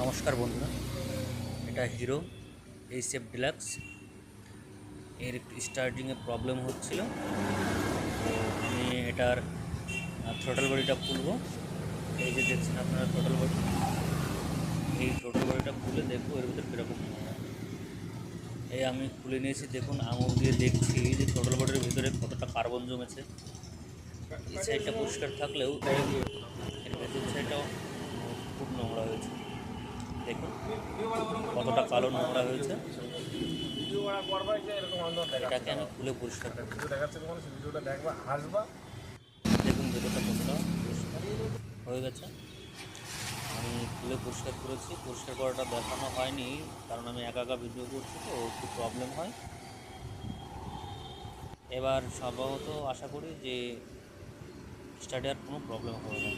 নমস্কার বন্ধুরা, এটা হিরো এইচএফ ডিলাক্স। এর একটু স্টার্টিংয়ে প্রবলেম হচ্ছিল, তো আমি এটার থ্রোটল বডিটা খুলবো। এই যে দেখছেন আপনারা থ্রোটল বডি, এই থ্রোটল বডিটা খুলে দেখবো এর ভিতরে কীরকম নোংরা। এই আমি খুলে নিয়েছি, দেখুন আঙুল দিয়ে দেখছি যে থ্রোটল বডির ভিতরে কতটা কার্বন জমেছে। এই সাইডটা পরিষ্কার থাকলেও এর ভেতর সাইডটাও খুব নোংরা হয়েছে। দেখুন কতটা কালো নোংরা হয়েছে। এটাকে আমি খুলে পরিষ্কার করব। দেখুন ভেতরটা কতটা পরিষ্কার হয়ে গেছে। আমি খুলে পরিষ্কার করেছি। পরিষ্কার করাটা দেখানো হয়নি, কারণ আমি একা একা ভিডিও করছি, তো একটু প্রবলেম হয়। এবার সম্ভবত আশা করি যে স্টার্টে আর কোনো প্রবলেম হবে না।